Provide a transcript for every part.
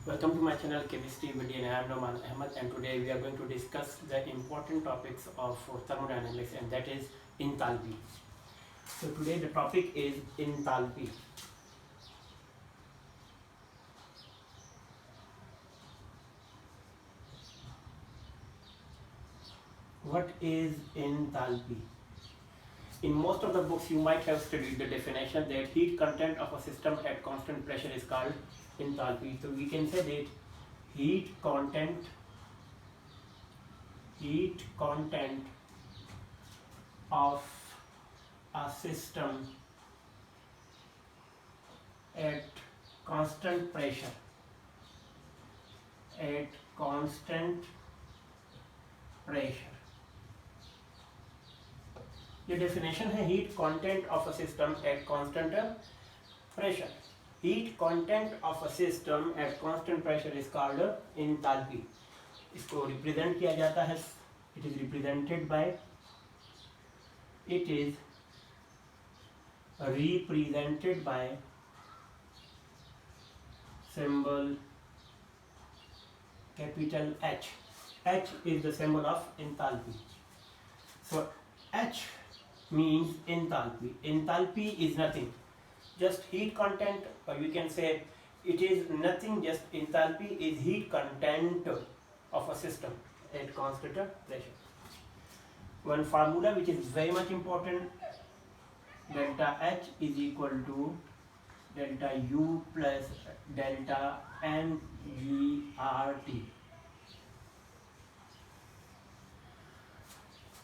Welcome to my channel Chemistry Video, and I am Noman Ahmed, and today we are going to discuss the important topics of thermodynamics, and that is enthalpy. So today the topic is enthalpy. What is enthalpy? In most of the books you might have studied the definition that heat content of a system at constant pressure is called enthalpy. So we can say that heat content of a system at constant pressure ये definition है heat content of a system eight constant pressure. Heat content of a system eight constant pressure is called enthalpy. इसको represent किया जाता है, it is represented by symbol capital H. H is the symbol of enthalpy. So H means enthalpy. Enthalpy is nothing, just heat content, or we can say it is nothing, just enthalpy is heat content of a system at constant pressure. One formula which is very much important: delta H is equal to delta U plus delta mgrt.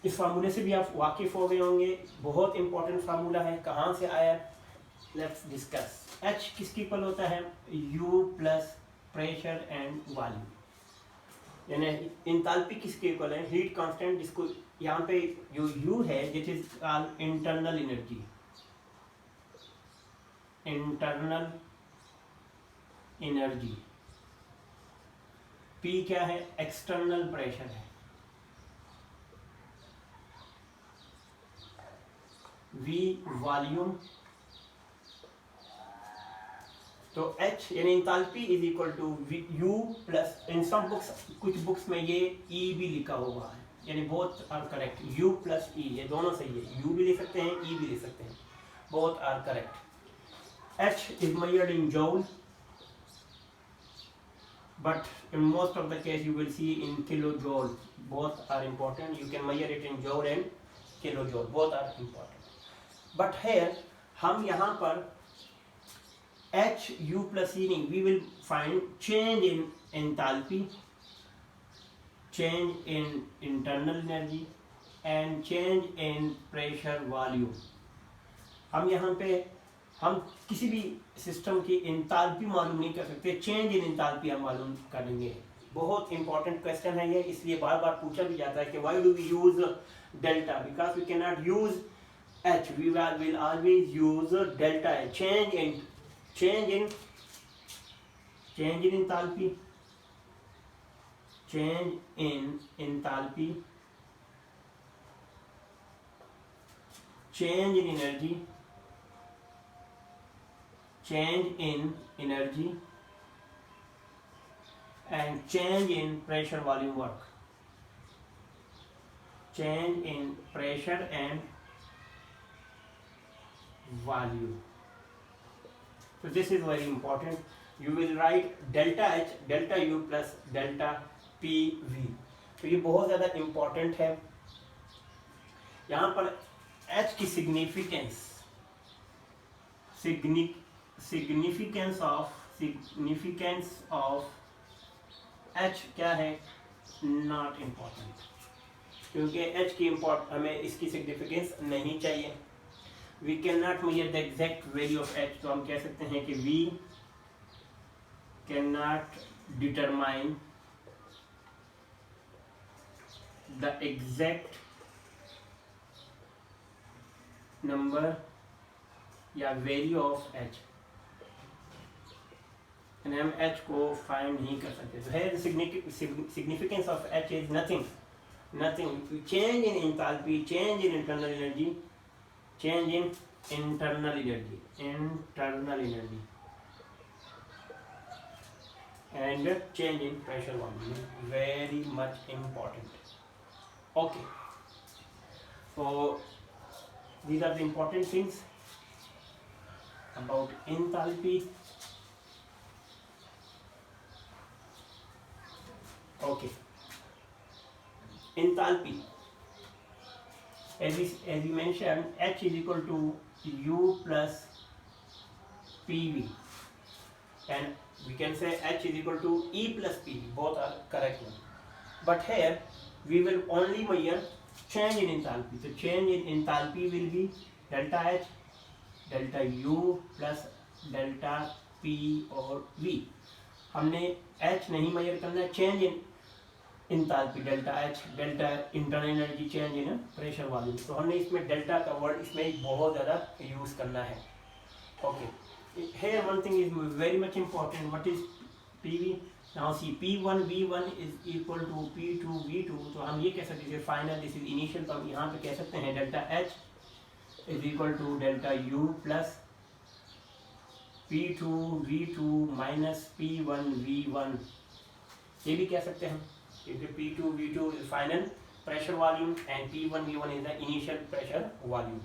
इस फार्मूले से भी आप वाकिफ हो गए होंगे. बहुत इंपॉर्टेंट फार्मूला है. कहाँ से आया? Let's discuss. H किसके इक्वल होता है? U plus pressure and volume. यानी एंथैल्पी किसके इक्वल है? हीट कांस्टेंट, जिसको यहाँ पे जो U है that is called internal energy. P क्या है? एक्सटर्नल प्रेशर है. V volume. तो H यानी enthalpy is equal to U plus, in some books, कुछ बुक्स में ये E भी लिखा हुआ है, यानी both are correct. U plus E, ये दोनों सही है. U भी लिख सकते हैं, E भी लिख सकते हैं, both are correct. H is measured in joule, but in most of the case you will see in kilojoule. Both are important. You can measure it in joule and kilojoule. Both are important. But here हम यहाँ पर H U plus E नहीं, we will find change in enthalpy, change in internal energy and change in pressure volume. हम यहाँ पे हम किसी भी सिस्टम की एंथैल्पी मालूम नहीं कर सकते, चेंज इन एंथैल्पी हम मालूम करेंगे. बहुत इंपॉर्टेंट क्वेश्चन है ये, इसलिए बार बार पूछा भी जाता है कि why do we use delta, because we can not use H, we will always use delta H. Change in enthalpy, change in enthalpy, change in energy, change in energy and change in pressure volume work. Change in pressure and volume. So this is very important. You will write delta H, delta U plus delta PV. तो ये बहुत ज़्यादा important है. यहाँ पर H की significance of H क्या है? Not important, क्योंकि H की हमें इसकी सिग्निफिकेंस नहीं चाहिए. We cannot measure the exact value of H, तो हम कह सकते हैं कि we cannot determine the exact number या value of H, यानी हम H को फाइंड नहीं कर सकते. So here the significance of H is nothing. Change in enthalpy, change in internal energy, change in internal energy and change in pressure volume, very much important. Okay, so these are the important things about enthalpy. Okay, enthalpy, as we mentioned, H is equal to U plus PV, and we can say H is equal to E plus PV, both are correct one. But here we will only measure change in enthalpy. So change in enthalpy will be delta H, delta U plus delta P और V. हमने H नहीं major करना है, change in enthalpy delta H, delta internal energy change in pressure volume. तो हमने इसमें delta का word इसमें बहुत ज़्यादा यूज करना है. Okay, here one thing is very much important. What is PV? Now see, P1 V1 is equal to P2 V2. तो हम ये कह सकते हैं फाइनल, दिस इज इनिशियल. तो हम यहाँ पे कह सकते हैं delta H is equal to delta U plus P2 V2 minus P1 V1. ये भी कह सकते हैं क्योंकि P2 V2 is final pressure volume and P1 V1 is the initial pressure volume.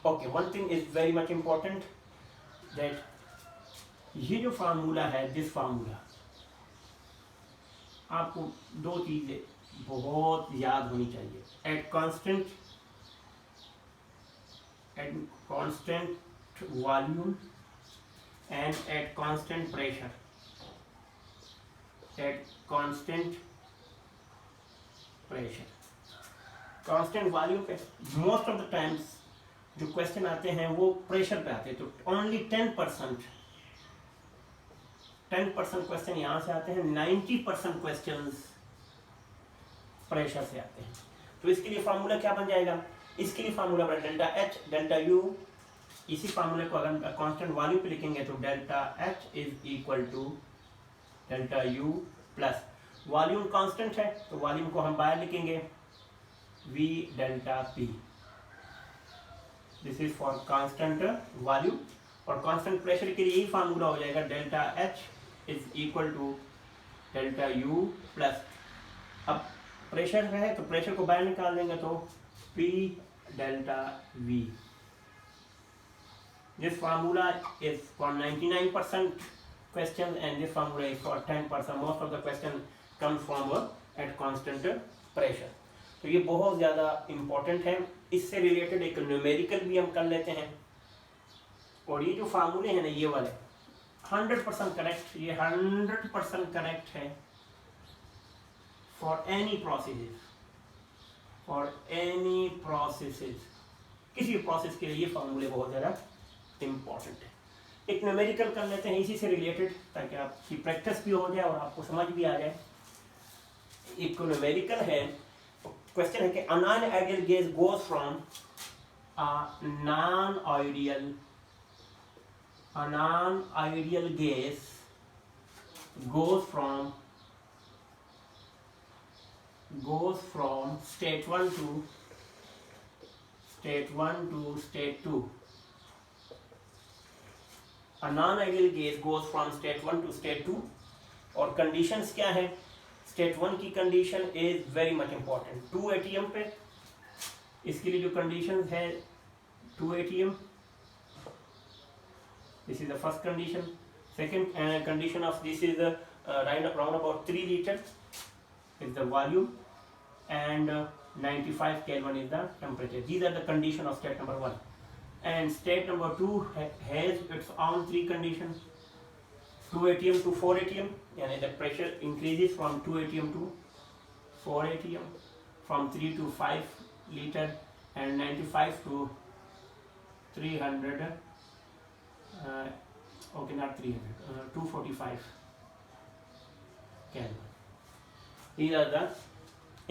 Okay, one thing is very much important that ये जो formula है, this formula, आपको दो चीजें बहुत याद होनी चाहिए. Eight constant volume and eight constant pressure. Eight constant pressure, constant volume पे मोस्ट ऑफ द टाइम्स जो क्वेश्चन आते हैं वो प्रेशर पे आते हैं. तो ओनली 10% क्वेश्चन यहाँ से आते हैं, 90% क्वेश्चंस प्रेशर से आते हैं. तो इसके लिए फार्मूला क्या बन जाएगा? इसके लिए फार्मूला बन डेल्टा H डेल्टा U. इसी फार्मूले को अगर कांस्टेंट वॉल्यूम पे लिखेंगे तो delta H is equal to delta U plus volume constant है तो वॉल्यूम को हम बाहर लिखेंगे V delta P. This is for constant volume. और कांस्टेंट प्रेशर के लिए यही फार्मूला हो जाएगा delta H is equal to delta U plus, अब प्रेशर है तो प्रेशर को बाहर निकाल देंगे तो P delta V. This formula is for 99% questions and this formula is for 10%. Most of the question comes from at constant pressure. तो ये बहुत ज़्यादा important है. इससे रिलेटेड एक न्यूमेरिकल भी हम कर लेते हैं. और ये जो फार्मूले हैं ना, ये वाले 100% करेक्ट, ये 100% करेक्ट है फॉर एनी प्रोसेसेस, किसी भी प्रोसेस के लिए ये फार्मूले बहुत ज़्यादा इम्पॉर्टेंट है. एक न्यूमेरिकल कर लेते हैं इसी से रिलेटेड ताकि आपकी प्रैक्टिस भी हो जाए और आपको समझ भी आ जाए. एक न्यूमेरिकल है, क्वेश्चन है कि a non ideal gas goes from non ideal gas goes from state 1 to state 2. A non-ideal gas goes from state 1 to state 2. और कंडीशंस क्या है? स्टेट 1 की condition is very much important. 2 ATM पे इसके लिए जो कंडीशन है 2 ATM, this is the first condition. Second condition of this is round about 3 litre is the volume and 95 Kelvin is the temperature. These are the condition of state number 1. And state number 2 has its own 3 conditions. 2 ATM to 4 ATM, and the pressure increases from 2 ATM to 4 ATM, from 3 to 5 liter, and 95 to 300. Okay, not 300. 245 Kelvin. These are the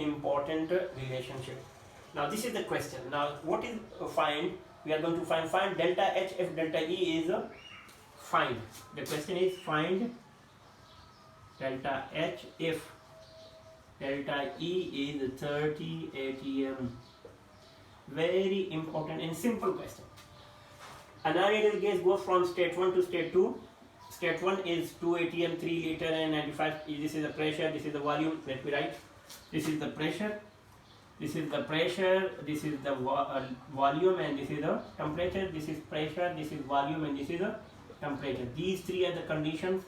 important relationship. Now this is the question. Now what is find? We are going to find delta H if delta E is find. The question is find delta H if delta E is 30 ATM. Very important and simple question. An ideal gas goes from state 1 to state 2. State 1 is 2 atm, 3 liter and 95. This is the pressure, this is the volume. Let me write. This is the pressure, this is the pressure, this is the volume, and this is the temperature. This is pressure, this is volume, and this is the temperature. These three are the conditions.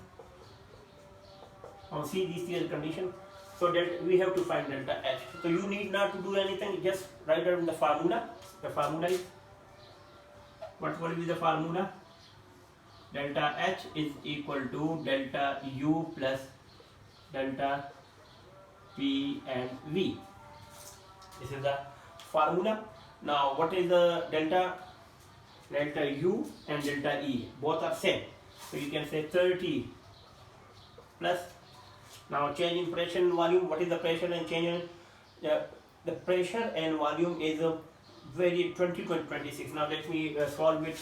Now see, these three are the conditions. So that we have to find delta H. So you need not to do anything, just write down the formula. The formula is, what will be the formula? Delta H is equal to delta U plus delta P and V. This is the formula. Now what is the delta? Delta U and delta E, both are same. So you can say 30 plus. Now change in pressure and volume. What is the pressure and change in the pressure and volume is a very 20 to 26. Now let me solve it.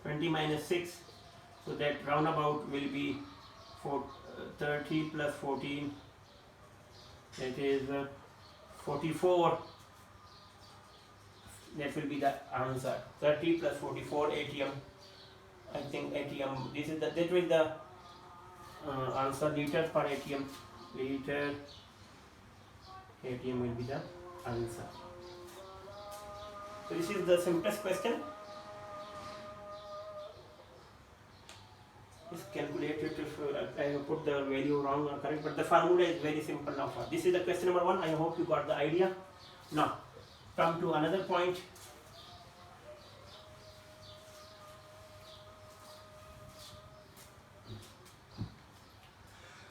20 minus 6, so that roundabout will be 30 plus 14, that is 44. That will be the answer. 30 plus 44 atm. I think atm. This is the, that will be the answer. Liter per atm. Liter atm will be the answer. So this is the simplest question. Is calculated if I put the value wrong or correct, but the formula is very simple now. This is the question number 1. I hope you got the idea. Now come to another point.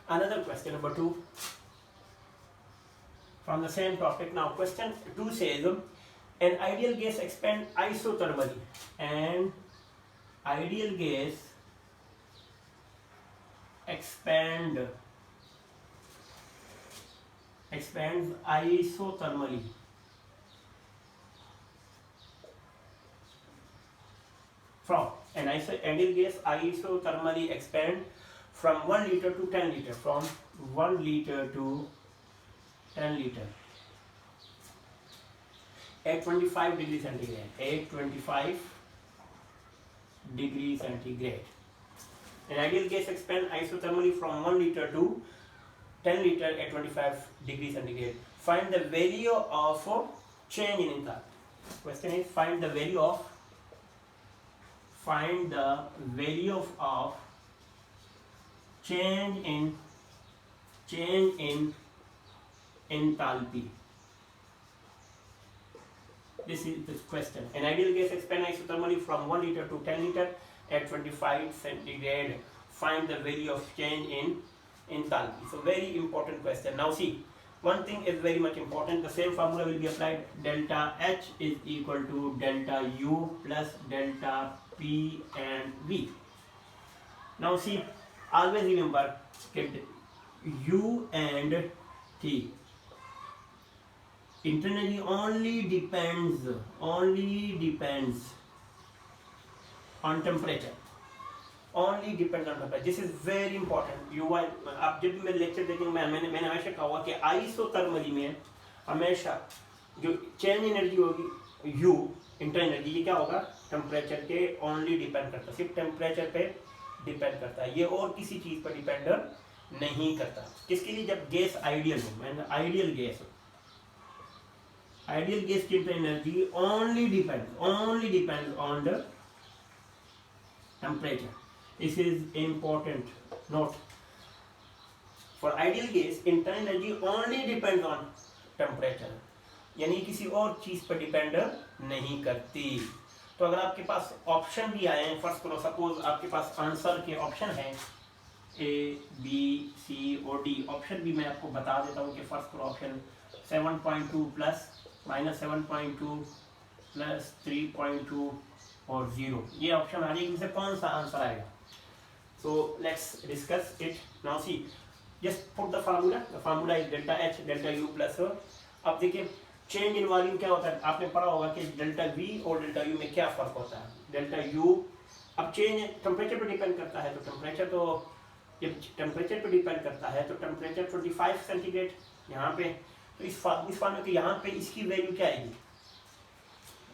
Another question number 2 from the same topic. Now question 2 says an ideal gas expands isothermally. An ideal gas expands isothermally from an ideal gas isothermally expand from 1 liter to 10 liter, from 1 liter to 10 liter at 25 degrees centigrade, at 25 degrees centigrade. An ideal gas expands isothermally from 1 liter to 10 liter at 25 degrees centigrade. Find the value of change in enthalpy. Question is find the value of change in enthalpy. This is the question. An ideal gas expands isothermally from 1 liter to 10 liter at 25 centigrade. Find the value of change in enthalpy. So very important question. Now see, one thing is very much important. The same formula will be applied. Delta H is equal to delta U plus delta P and V. Now see, always remember that U and T internally only depends on temperature. Only depends on temperature. This is very important. You are, आप जब भी मेरे lecture देखेंगे मैंने हमेशा कहा हुआ कि आइसोथर्मली में हमेशा जो चेंज एनर्जी होगी U इंटर एनर्जी, ये क्या होगा? टेम्परेचर के ओनली डिपेंड करता है, सिर्फ टेम्परेचर पे डिपेंड करता है, ये और किसी चीज पर डिपेंड नहीं करता. किसके लिए? जब गैस आइडियल हो. मैंने आइडियल गैस की inter energy only depend on the temperature. This is important note. For ideal gas, internal energy only depends on temperature. यानी किसी और चीज पर डिपेंड नहीं करती. तो अगर आपके पास ऑप्शन भी आए हैं, फर्स्ट करो सपोज आपके पास आंसर के ऑप्शन है A, B, C और D. ऑप्शन भी मैं आपको बता देता हूँ कि फर्स्ट करो ऑप्शन 7.2 प्लस -7.2 प्लस 3.2 और 0. ये ऑप्शन आ जाएगी. इनसे कौन सा आंसर आएगा? So let's discuss it. Now see, just put the formula. The formula is delta H delta U plus. अब देखिए चेंज इन वॉल्यूम क्या होता है. आपने पढ़ा होगा कि डेल्टा V और डेल्टा U में क्या फर्क होता है. डेल्टा U अब चेंज टेम्परेचर पर डिपेंड करता है, तो टेम्परेचर तो जब टेम्परेचर पर डिपेंड करता है तो टेम्परेचर 25 सेंटीग्रेड यहाँ पे. तो इस फॉर्मूले के यहाँ पे इसकी वैल्यू क्या आएगी?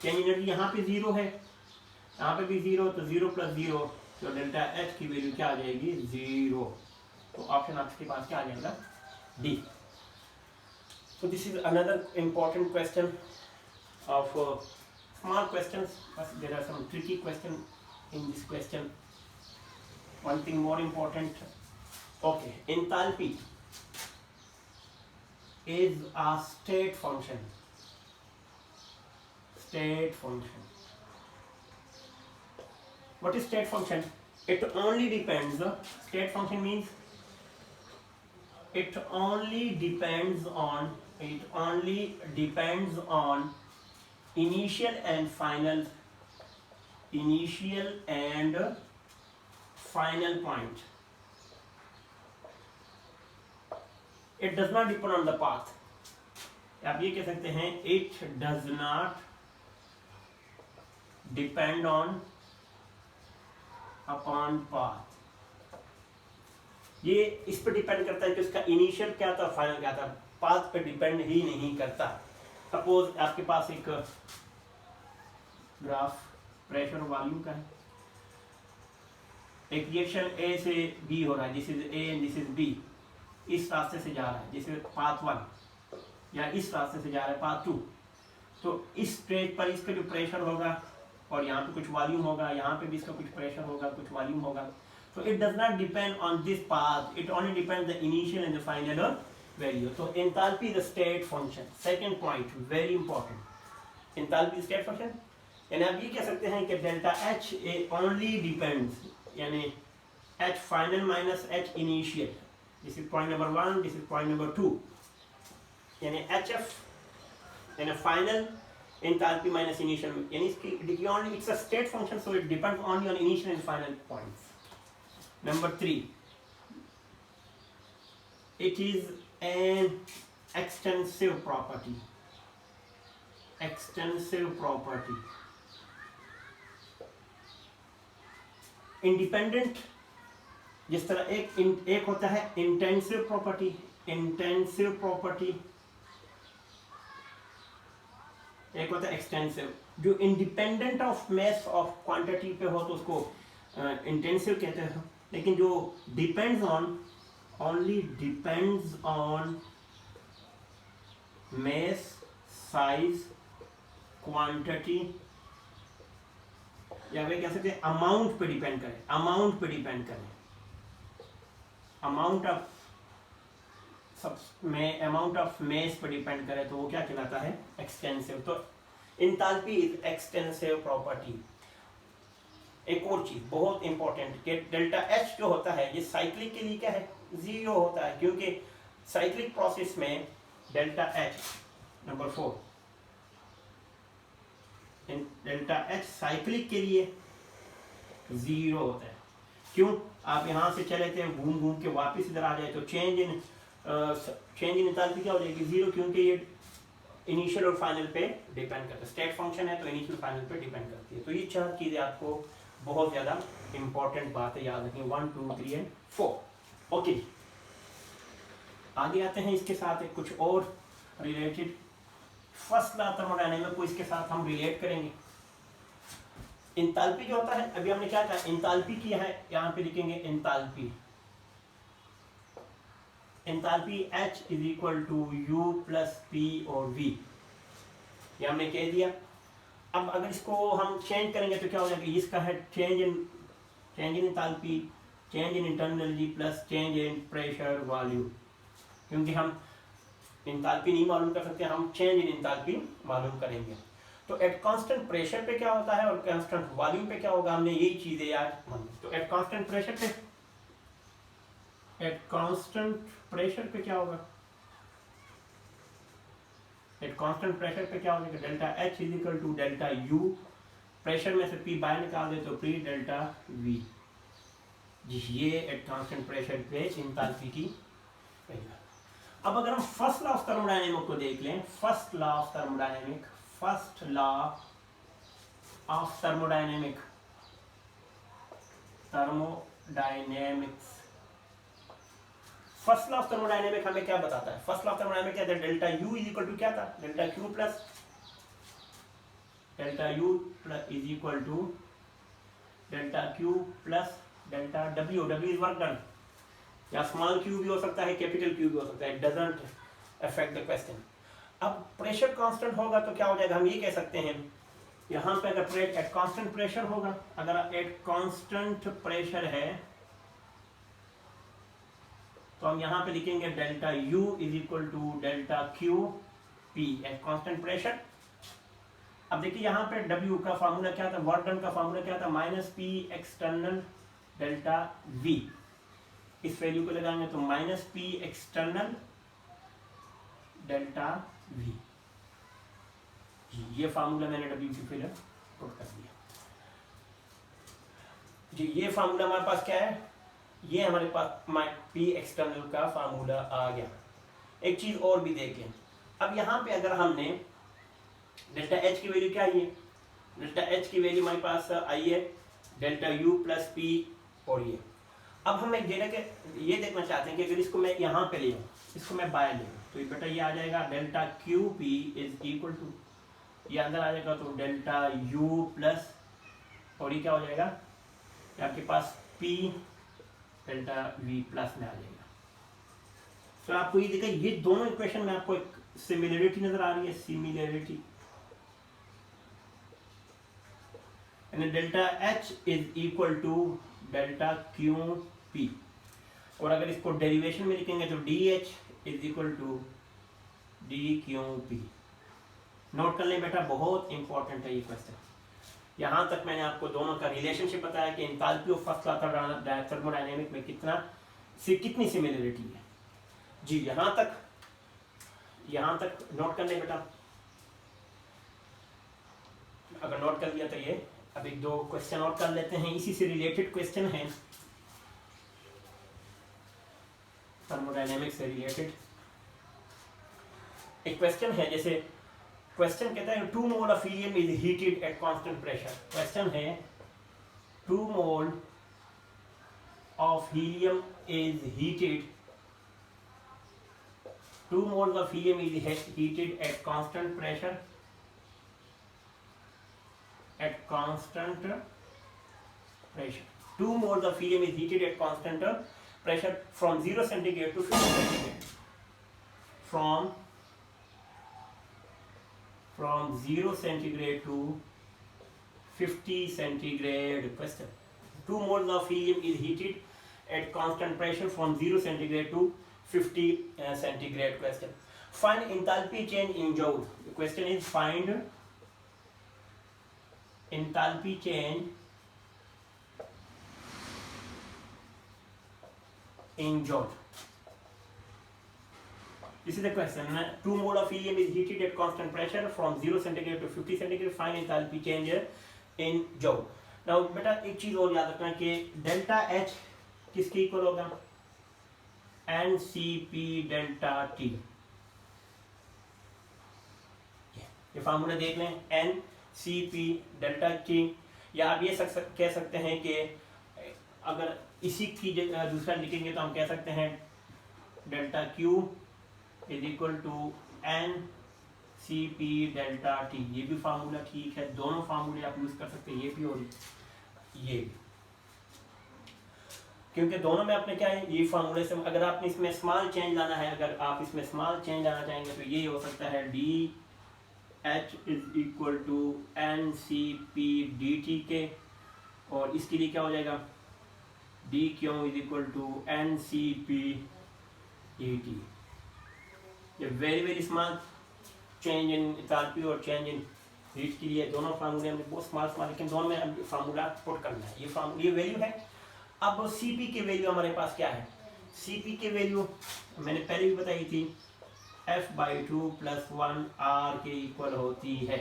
चेंज एनर्जी यहाँ पे 0 है, यहाँ पे भी 0, तो 0 प्लस 0 तो डेल्टा एच की वैल्यू क्या आ जाएगी 0। तो ऑप्शन आपके पास क्या आ जाएगा D. So this is another important question of small questions, but there are some tricky questions in this question. One thing more important, okay, enthalpy is a state function. State function. What is state function? It only depends. State function means it only depends on initial and final point. It does not depend on the path. आप ये कह सकते हैं it does not depend upon path. ये इस पर depend करता है कि उसका इनिशियल क्या था फाइनल क्या था, पाथ पे डिपेंड ही नहीं करता। सपोज आपके पास एक ग्राफ प्रेशर और वॉल्यूम का है, एक रिएक्शन ए से बी हो रहा है, this is A and this is B, इस रास्ते से जा रहा है जिसमें पाथ 1, या इस रास्ते से जा रहा है पाथ 2। तो इस स्टेज पर इसका जो प्रेशर होगा और यहाँ पे कुछ वॉल्यूम होगा, यहाँ पे भी इसका कुछ प्रेशर होगा, कुछ वॉल्यूम होगा। So it does not depend on this path, it only depends the initial and the final value. So enthalpy is a state function. Second point, very important. Enthalpy is state function. यानी आप ये कह सकते हैं कि delta H only depends, यानी H final minus H initial. This is point number 1, this is point number 2. यानी HF यानी final enthalpy minus initial, यानी इसकी only it's a state function, so it depends only on initial and final points. Number 3, it is an extensive property. Extensive property. Independent, जिस तरह एक होता है intensive property, intensive property, एक होता है extensive। जो independent of mass of quantity पे हो तो उसको intensive कहते हैं, लेकिन जो depends on mass, size, quantity, या वे कह सकते हैं अमाउंट पे डिपेंड करे, अमाउंट ऑफ mass पे डिपेंड करे, तो वो क्या कहलाता है एक्सटेंसिव। तो एंथैल्पी इज एक्सटेंसिव प्रॉपर्टी। एक और चीज बहुत इंपॉर्टेंट कि डेल्टा एच जो होता है ये साइक्लिक के लिए क्या है 0 होता है, क्योंकि साइक्लिक प्रोसेस में delta H number 4, delta H cyclic के लिए 0 होता है। क्यों? आप यहाँ से चले थे घूम घूम के वापस इधर आ जाए तो चेंज इन एंथैल्पी क्या हो जाएगी 0, क्योंकि ये इनिशियल और फाइनल पे डिपेंड करता है। स्टेट फंक्शन है तो इनिशियल फाइनल पे डिपेंड करती है। तो ये 4 चीजें आपको बहुत ज़्यादा इंपॉर्टेंट बात है, याद रखनी 1, 2, 3 एंड 4। ओके, आगे आते हैं इसके साथ एक कुछ और रिलेटेड फर्स्ट लॉ थर्मोडायनामिक्स को इसके साथ हम रिलेट करेंगे। एंथैल्पी जो होता है, अभी हमने क्या कहा एंथैल्पी की है, यहाँ पे लिखेंगे enthalpy H is equal to U plus P और V, ये हमने कह दिया। अब अगर इसको हम चेंज करेंगे तो क्या हो जाएगा, इसका है change in enthalpy, change in internal energy plus change in pressure volume. क्योंकि हम एंथैल्पी नहीं मालूम कर सकते, हम चेंज इन एंथैल्पी मालूम करेंगे। तो एट कांस्टेंट प्रेशर पे क्या होता है और कांस्टेंट वॉल्यूम पे क्या होगा, हमने यही चीजें याद मानी। तो एट कांस्टेंट प्रेशर पे क्या होगा, एट कांस्टेंट प्रेशर पे क्या होगा, delta H is equal to delta U, pressure में से P बाहर निकाल दे तो P डेल्टा V जी, ये एट कांस्टेंट प्रेशर पे एंथैल्पी की वैल्यू। अब अगर हम फर्स्ट लॉ ऑफ थर्मोडायनेमिक्स को देख लें, first law of thermodynamics, first law of thermodynamics first law of thermodynamics हमें क्या बताता है, फर्स्ट लॉ ऑफ थर्मोडायनेमिक्स क्या था, delta U is equal to क्या था, delta Q plus delta U plus is equal to delta Q plus delta W, W is work done, या small Q भी हो सकता है, कैपिटल क्यू भी हो सकता है, डजंट अफेक्ट द क्वेश्चन। अब प्रेशर कांस्टेंट होगा तो क्या हो जाएगा, हम ये कह सकते हैं यहाँ पे अगर एट कांस्टेंट प्रेशर होगा, अगर एट कांस्टेंट प्रेशर है तो हम यहाँ पे लिखेंगे delta U is equal to delta Q P at constant pressure. अब देखिए यहाँ पे W का फार्मूला क्या था, वर्क डन का फार्मूला क्या था, minus P external delta V। इस वैल्यू को लगाएंगे तो minus P external delta V। ये फार्मूला मैंने W की फिगर पुट कर दिया जी। ये फार्मूला हमारे पास क्या है, ये हमारे पास पी एक्सटर्नल का फार्मूला आ गया। एक चीज और भी देखें, अब यहाँ पे अगर हमने डेल्टा एच की वैल्यू क्या है, डेल्टा एच की वैल्यू हमारे पास आई है डेल्टा यू प्लस पी, और ये अब हम एक डेटा के ये देखना चाहते हैं कि अगर इसको मैं यहाँ पे ले लूँ, इसको मैं बाहर ले लूँ तो ये बेटा ये आ जाएगा delta Q P is equal to, ये अंदर आ जाएगा तो डेल्टा यू प्लस, और ये क्या हो जाएगा, आपके पास पी डेल्टा वी प्लस में आ जाएगा। तो आपको ये देखा, ये दोनों इक्वेशन में आपको एक सिमिलरिटी नजर आ रही है, सिमिलरिटी, यानी delta H is equal to delta Q P, और अगर इसको डेरिवेशन में लिखेंगे तो D H is equal to D Q P. Note कर लें बेटा, बहुत इंपॉर्टेंट है ये क्वेश्चन। यहाँ तक मैंने आपको दोनों का रिलेशनशिप बताया कि enthalpy of first law thermodynamic में कितनी सिमिलरिटी है जी। यहाँ तक नोट कर लें बेटा। अगर नोट कर लिया तो ये अब एक दो क्वेश्चन और कर लेते हैं, इसी से रिलेटेड क्वेश्चन है, थर्मोडायनेमिक से रिलेटेड एक क्वेश्चन है। जैसे क्वेश्चन कहता है 2 mole of helium is heated eight constant pressure. Question है 2 mole of helium is heated, 2 moles of helium is heated at constant pressure, at constant pressure 2 moles of helium is heated at constant pressure from 0 centigrade to 50 centigrade, from 0 centigrade to 50 centigrade. Question: 2 moles of helium is heated at constant pressure from 0 centigrade to 50 centigrade. Question: find enthalpy change in joule. The question is find enthalpy change in joule. This is the question. 2 mole of helium is heated at constant pressure from 0 centigrade to 50 centigrade. Find enthalpy change in joule. Now बेटा एक चीज और याद रखना कि delta H किसके इक्वल होगा, N C P delta T. ये फार्मूला देख लें, N C P delta T, या आप ये कह सकते हैं कि अगर इसी की दूसरा लिखेंगे तो हम कह सकते हैं delta Q is equal to N C P delta T. ये भी फार्मूला ठीक है, दोनों फार्मूले आप यूज कर सकते हैं, ये भी और ये भी, क्योंकि दोनों में आपने क्या है, ये फार्मूले से अगर आपने इसमें स्मॉल चेंज लाना है, अगर आप इसमें स्मॉल चेंज लाना चाहेंगे तो ये हो सकता है D H is equal to N C P D T के, और इसके लिए क्या हो जाएगा D Q is equal to N C P D T. ये very small change in enthalpy और चेंज इन हीट के लिए दोनों फार्मूले हमने बहुत स्मॉल, लेकिन दोनों में फार्मूला पुट करना है। ये वैल्यू है। अब Cp की वैल्यू हमारे पास क्या है, Cp की वैल्यू मैंने पहले भी बताई थी, F/2 + 1 R के इक्वल होती है।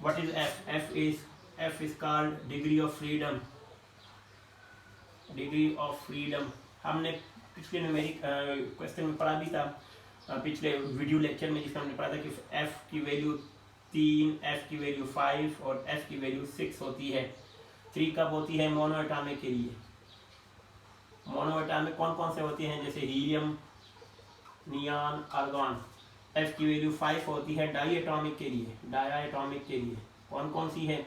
What is F? F is called degree of freedom. Degree of freedom हमने पिछले न्यूमेरिक क्वेश्चन में पढ़ा भी था, पिछले वीडियो लेक्चर में, जिसमें हमने पढ़ा था कि F की वैल्यू 3, F की वैल्यू 5 और F की वैल्यू 6 होती है। 3 कब होती है, मोनो एटॉमिक के लिए। मोनो एटॉमिक कौन कौन से होते हैं, जैसे हीलियम, नियॉन, आर्गॉन। F की वैल्यू 5 होती है डाई एटॉमिक के लिए। डाई एटॉमिक के लिए कौन कौन सी है,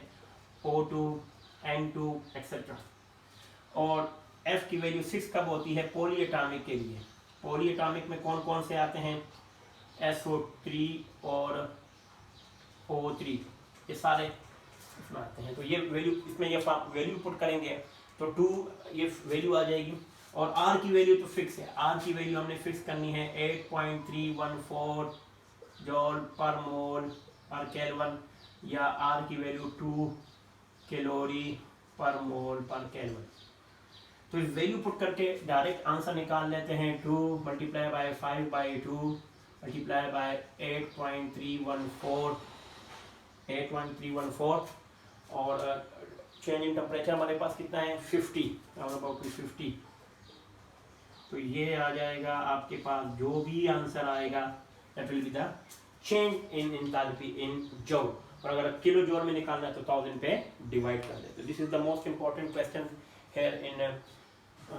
O2, N2 एक्सेट्रा। और F की वैल्यू 6 कब होती है? पॉलीएटॉमिक के लिए। पॉलीएटॉमिक में कौन कौन से आते हैं? SO3 और O3, ये सारे इसमें आते हैं। तो ये वैल्यू, इसमें ये वैल्यू पुट करेंगे तो 2 ये वैल्यू आ जाएगी। और R की वैल्यू तो फिक्स है, R की वैल्यू हमने फिक्स करनी है 8.314 जॉल पर मोल पर केल्विन, या R की वैल्यू 2 कैलोरी पर मोल पर केल्विन। तो इस वैल्यू पुट करके डायरेक्ट आंसर निकाल लेते हैं। 2 मल्टीप्लाई बाय 5/2 मल्टीप्लाई बाय 8.314 और चेंज इन टेम्परेचर हमारे पास कितना है? 50, अबाउट 50। तो ये आ जाएगा आपके पास, जो भी आंसर आएगा that will be the change in enthalpy in joule. और अगर किलो जूल में निकालना है तो 1000 पे डिवाइड कर देते। This is the most important question here in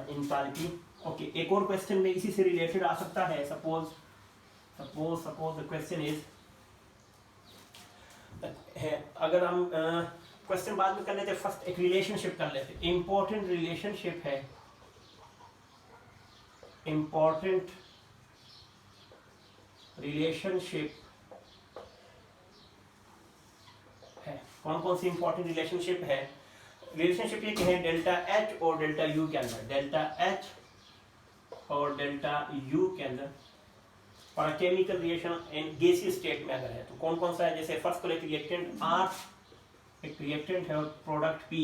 enthalpy. Okay, एक और क्वेश्चन में इसी से रिलेटेड आ सकता है। सपोज द क्वेश्चन इज, अगर हम क्वेश्चन बाद में कर लेते, फर्स्ट एक रिलेशनशिप कर लेते। इंपॉर्टेंट रिलेशनशिप है, इंपॉर्टेंट रिलेशनशिप है। कौन कौन सी इंपॉर्टेंट रिलेशनशिप है? रिलेशनशिप ये है डेल्टा H और डेल्टा U के अंदर, डेल्टा H और डेल्टा U के अंदर, और chemical reaction in gaseous state में अगर है तो कौन कौन सा है? जैसे फर्स्ट को एक रिएक्टेंट R, एक रिएक्टेंट है और प्रोडक्ट P।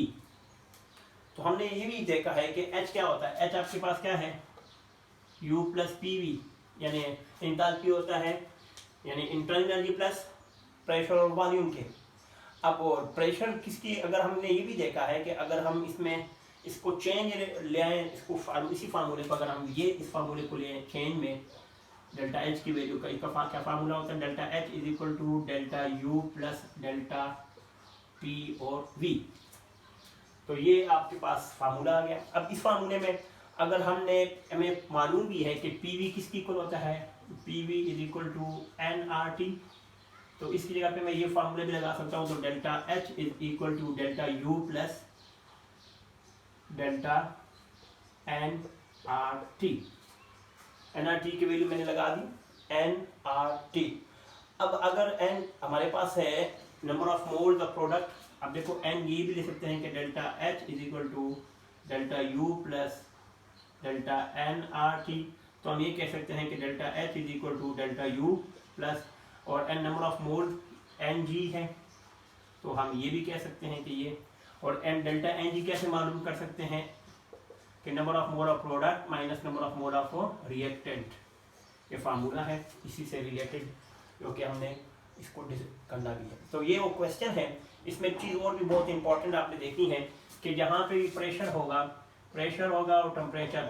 तो हमने ये भी देखा है कि H क्या होता है? H आपके पास क्या है? U प्लस PV, यानी एंथैल्पी होता है, यानी इंटरनल एनर्जी प्लस प्रेशर और वॉल्यूम के। अब और प्रेशर किसकी, अगर हमने ये भी देखा है कि अगर हम इसमें इसको चेंज ले आए, इसको इसी फार्मूले को, अगर हम ये इस फार्मूले को ले आए चेंज में, डेल्टा H की वैल्यू का इसका क्या फार्मूला होता है? Delta H is equal to delta U plus delta P और V। तो ये आपके पास फार्मूला आ गया। अब इस फार्मूले में अगर हमें मालूम भी है कि PV किसकी इक्वल होता है? PV is equal to nRT। तो इसकी जगह पे मैं ये फार्मूले भी लगा सकता हूँ। तो delta H is equal to delta U plus delta nRT। nRT की वैल्यू मैंने लगा दी nRT। अब अगर n हमारे पास है number of moles of product, अब देखो n ये भी ले सकते हैं कि delta H is equal to delta U plus delta nRT। तो हम ये कह सकते हैं कि delta H is equal to delta U plus, और n number of mole Ng है, तो हम ये भी कह सकते हैं कि ये, और n डेल्टा Ng कैसे मालूम कर सकते हैं? कि number of mole of product minus number of mole of reactant, ये फार्मूला है इसी से रिलेटेड, क्योंकि हमने इसको करना भी है। तो ये वो क्वेश्चन है। इसमें एक चीज़ और भी बहुत इंपॉर्टेंट आपने देखी है कि जहाँ पे भी प्रेशर होगा और टेम्परेचर,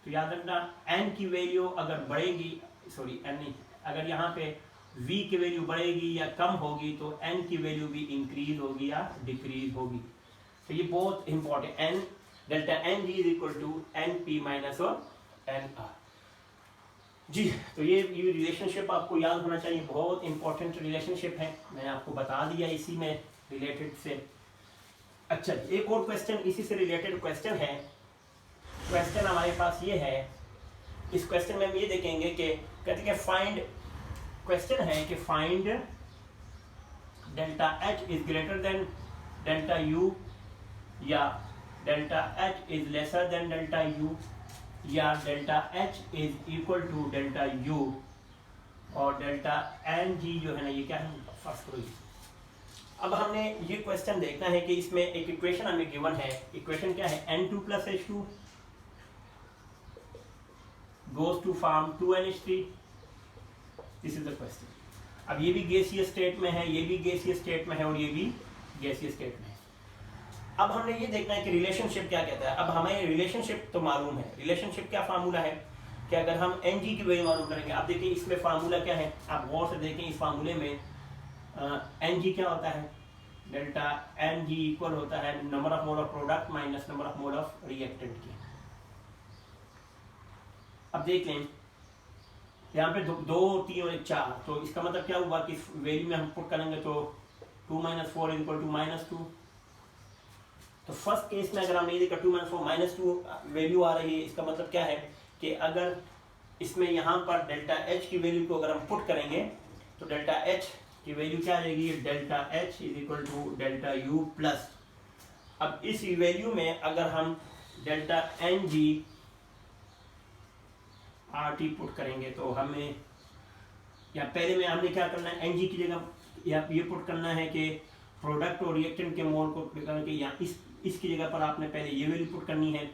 तो याद रखना n की वैल्यू अगर बढ़ेगी, सॉरी n नहीं, अगर यहाँ पे v की वैल्यू बढ़ेगी या कम होगी तो n की वैल्यू भी इंक्रीज होगी या डिक्रीज होगी। तो ये बहुत important, n delta Ng is equal to np minus और nr। जी, तो ये रिलेशनशिप आपको याद होना चाहिए, बहुत इंपॉर्टेंट रिलेशनशिप है, मैंने आपको बता दिया इसी में रिलेटेड से। अच्छा, एक और क्वेश्चन इसी से रिलेटेड क्वेश्चन है। क्वेश्चन हमारे पास ये है, इस क्वेश्चन में हम ये देखेंगे कि कहते हैं फाइंड, क्वेश्चन है कि find delta H is greater than delta U, या delta H is lesser than delta U, या delta H is equal to delta U, और डेल्टा Ng जो है ना, ये क्या है? फर्स्ट करो। अब हमने ये क्वेश्चन देखना है कि इसमें एक इक्वेशन हमें गिवन है। इक्वेशन क्या है? N2 plus H2 goes to form 2NH3। This is the question. अब ये भी गैसीय स्टेट में है, ये भी गैसीय स्टेट में है, और ये भी गैसीय स्टेट में है। अब हमने ये देखना है कि रिलेशनशिप क्या कहता है। अब हमें रिलेशनशिप तो मालूम है, रिलेशनशिप क्या फार्मूला है कि अगर हम Ng की वैल्यू मालूम करेंगे। अब देखिए इसमें फार्मूला क्या है, आप गौर से देखें इस फार्मूले में Ng क्या होता है? डेल्टा Ng इक्वल होता है number of mole of product minus number of mole of reactant की। अब देख लें यहाँ पे 2, 3 और 4, तो इसका मतलब क्या हुआ कि इस वैल्यू में हम पुट करेंगे तो 2 - 4 = -2। तो फर्स्ट केस में अगर हमने ये देखा 2 - 4 -2 वैल्यू आ रही है, इसका मतलब क्या है कि अगर इसमें यहाँ पर डेल्टा एच की वैल्यू को अगर हम पुट करेंगे तो डेल्टा एच की वैल्यू क्या आ जाएगी, delta H is equal to delta U plus, अब इस वैल्यू में अगर हम delta N G R T put करेंगे तो हमें या पहले में हमने क्या करना है, एन जी की जगह या ये पुट करना है कि प्रोडक्ट और रिएक्टेंट के मोल को करके या इसकी जगह पर आपने पहले ये वैल्यू पुट करनी है,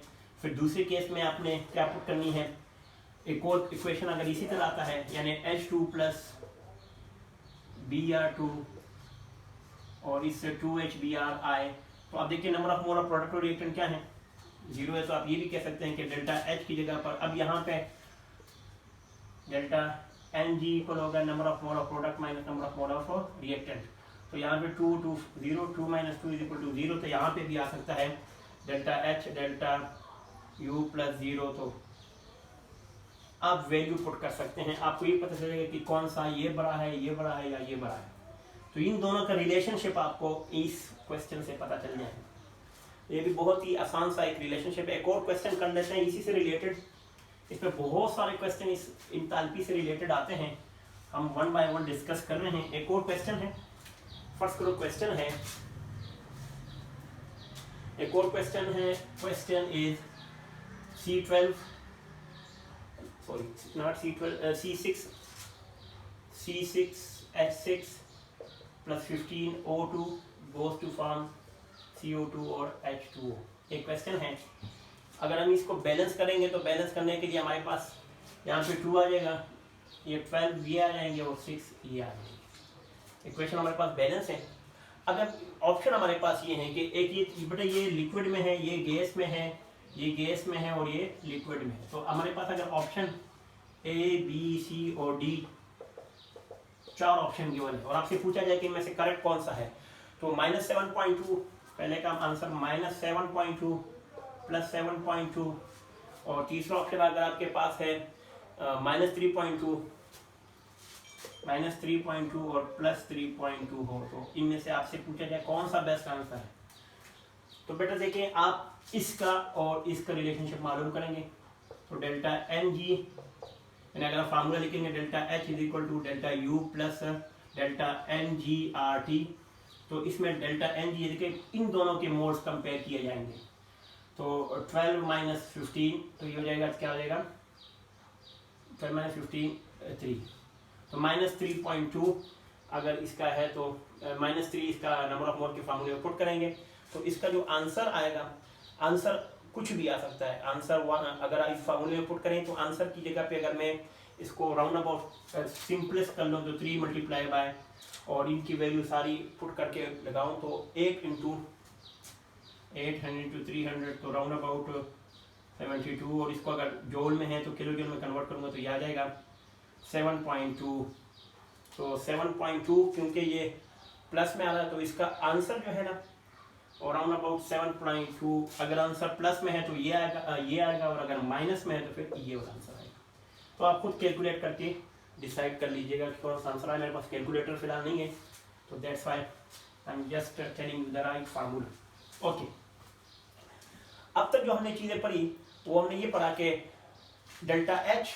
फिर दूसरे केस में आपने क्या पुट करनी है, एक और इक्वेशन अगर इसी तरह आता है यानी H2 प्लस Br2 और इससे 2HBr आए तो आप देखिए number of mole of product और रिएक्टेंट क्या है, 0 है, तो आप ये भी कह सकते हैं कि डेल्टा H की जगह पर अब यहाँ पे डेल्टा एन जी इक्वल होगा number of mole of product minus number of mole of reactant, तो यहाँ पे 2 2 0 2 - 2 इज इक्वल टू 0, तो यहाँ पे भी आ सकता है delta H delta U plus 0, तो आप वैल्यू पुट कर सकते हैं, आपको ये पता चलेगा कि कौन सा ये बड़ा है, ये बड़ा है या ये बड़ा है, तो इन दोनों का रिलेशनशिप आपको इस क्वेश्चन से पता चल जाएगा। ये भी बहुत ही आसान सा एक रिलेशनशिप है। एक और क्वेश्चन कर लेते हैं इसी से रिलेटेड, इसमें बहुत सारे क्वेश्चन इस इंथैल्पी से रिलेटेड आते हैं, हम वन बाय वन डिस्कस कर रहे हैं। एक और क्वेश्चन है, फर्स्ट करो क्वेश्चन है, एक और क्वेश्चन है, question is C12 sorry not C12 C6H6 plus 15 O2 goes to form CO2 और H2O। एक क्वेश्चन है, अगर हम इसको बैलेंस करेंगे तो बैलेंस करने के लिए हमारे पास यहाँ पे 2 आ जाएगा, ये 12 ये आ जाएंगे और 6 ये आ जाएंगे। इक्वेशन हमारे पास बैलेंस है। अगर ऑप्शन हमारे पास ये है कि एक ये बेटा ये लिक्विड में है, ये गैस में है, ये गैस में है और ये लिक्विड में है, तो हमारे पास अगर ऑप्शन A, B, C और D 4 ऑप्शन गिवन है और आपसे पूछा जाए कि इनमें से करेक्ट कौन सा है, तो -7.2 पहले का आंसर, -7.2 प्लस 7.2 और तीसरा ऑप्शन अगर आपके पास है -3.2 और प्लस 3.2 हो, तो इनमें से आपसे पूछा जाए कौन सा बेस्ट आंसर है, तो बेटा देखिए आप इसका और इसका रिलेशनशिप मालूम करेंगे, तो डेल्टा एन जी यानी अगर आप फार्मूला लिखेंगे delta H is equal to delta U plus delta N G R T, तो इसमें डेल्टा एन जी देखिए इन दोनों के मोड्स कंपेयर किए जाएंगे, तो 12 - 15 तो ये हो जाएगा, क्या हो जाएगा 12 - 15 3, तो -3.2 अगर इसका है तो -3 इसका नंबर ऑफ मोल के फार्मूले में पुट करेंगे, तो इसका जो आंसर आएगा, आंसर कुछ भी आ सकता है, आंसर अगर इस फार्मूले में पुट करें तो आंसर की जगह पे अगर मैं इसको राउंड अबाउट सिंपलेस्ट कर लूँ तो 3 × बाय और इनकी वैल्यू सारी पुट करके लगाऊं तो 8 × 800 × 300 तो राउंड अबाउट 72, और इसको अगर जूल में है तो किलो जूल में कन्वर्ट करूँगा तो ये आ जाएगा 7.2, तो 7.2 क्योंकि ये प्लस में आ रहा है तो इसका आंसर जो है ना और राउंड अबाउट 7.2, अगर आंसर प्लस में है तो ये आएगा और अगर माइनस में है तो फिर ये वाला आंसर आएगा, तो आप खुद कैलकुलेट करके डिसाइड कर लीजिएगा कि कौन सा आंसर है। मेरे पास कैलकुलेटर फिलहाल नहीं है, तो that's why I am just telling the right formula. Okay, अब तक जो हमने चीजें पढ़ी वो हमने ये पढ़ा कि डेल्टा एच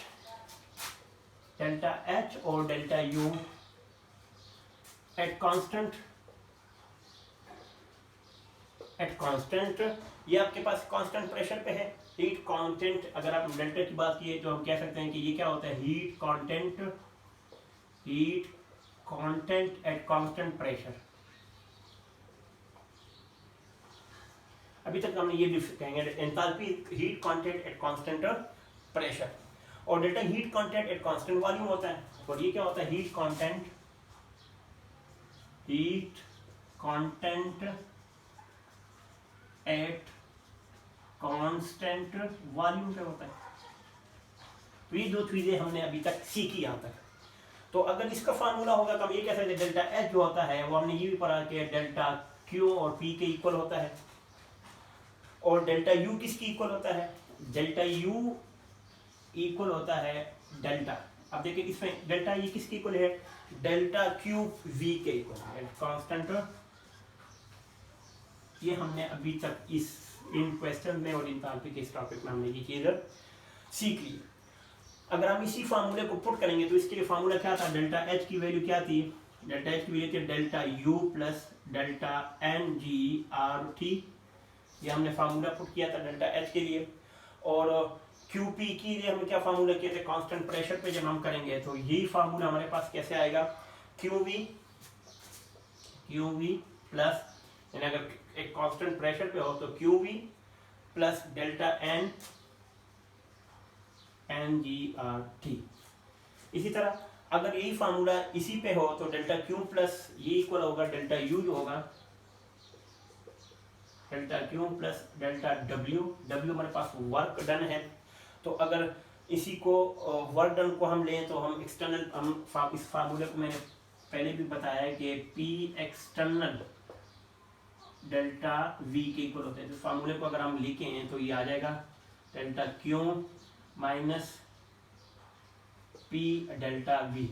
और डेल्टा यू एट कांस्टेंट ये आपके पास कांस्टेंट प्रेशर पे है, हीट कांस्टेंट, अगर आप डेल्टा की बात किए तो हम कह सकते हैं कि ये क्या होता है, heat constant at constant pressure. अभी तक हमने ये कहेंगे enthalpy heat constant at constant pressure, और delta heat constant at constant volume होता है, और ये क्या होता है, heat constant at constant volume पे होता है। तो ये दो चीजें हमने अभी तक सीखी यहाँ तक। तो अगर इसका फार्मूला होगा तो हम ये कह सकते हैं डेल्टा एच जो होता है वो हमने ये भी पढ़ा कि डेल्टा क्यू और पी के इक्वल होता है, और डेल्टा यू किसकी इक्वल होता है, डेल्टा यू इक्वल होता है डेल्टा, अब देखिए इसमें डेल्टा ये किसकी इक्वल है, डेल्टा क्यू वी के इक्वल है, कांस्टेंट ये हमने अभी तक इन क्वेश्चन में और इंथैल्पी के इस टॉपिक में हमने ये चीज़ सीख ली। अगर हम इसी फार्मूले को पुट करेंगे तो इसके लिए फार्मूला क्या था, डेल्टा एच की वैल्यू क्या थी, डेल्टा एच की वैल्यू थी delta U plus delta N G R T. ये हमने फार्मूला पुट किया था डेल्टा एच के लिए। और क्यू पी के लिए हमने क्या फार्मूला किया था, कांस्टेंट प्रेशर पे जब हम करेंगे तो यही फार्मूला हमारे पास कैसे आएगा, क्यू वी प्लस, यानी अगर एक कांस्टेंट प्रेशर पे हो तो Q V plus delta N G R T. इसी तरह अगर यही फार्मूला इसी पे हो तो डेल्टा क्यू प्लस ये इक्वल होगा डेल्टा यू जो होगा delta Q plus delta W. W हमारे पास वर्क डन है, तो अगर इसी को वर्क डन को हम लें तो हम एक्सटर्नल, हम इस फार्मूले को मैंने पहले भी बताया है कि पी एक्सटर्नल डेल्टा वी के इक्वल होते हैं। तो फार्मूले को अगर हम लिखें तो ये आ जाएगा delta Q minus P delta we.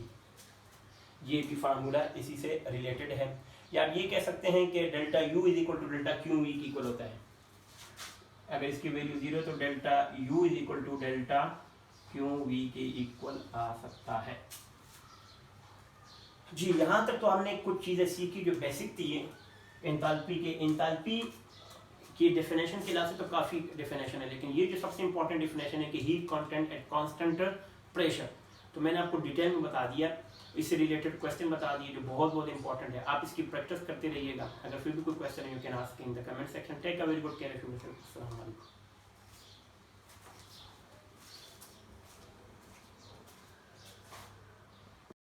ये भी फार्मूला इसी से रिलेटेड है। या आप ये कह सकते हैं कि delta U is equal to delta Q V की इक्वल होता है। अगर इसकी वैल्यू 0 तो delta U is equal to delta Q V के इक्वल आ सकता है। जी, यहाँ तक तो हमने कुछ चीज़ें सीखी जो बेसिक थी एंथैल्पी की डेफिनेशन के लिहाज से तो काफ़ी डेफिनेशन है, लेकिन ये जो सबसे इंपॉर्टेंट डेफिनेशन है कि heat content eight constant pressure, तो मैंने आपको डिटेल में बता दिया, इससे रिलेटेड क्वेश्चन बता दिए जो बहुत बहुत इंपॉर्टेंट है। आप इसकी प्रैक्टिस करते रहिएगा। अगर फिर भी कोई क्वेश्चन है you can ask in the comment section. Take a very good care of yourself. अस्सलाम वालेकुम।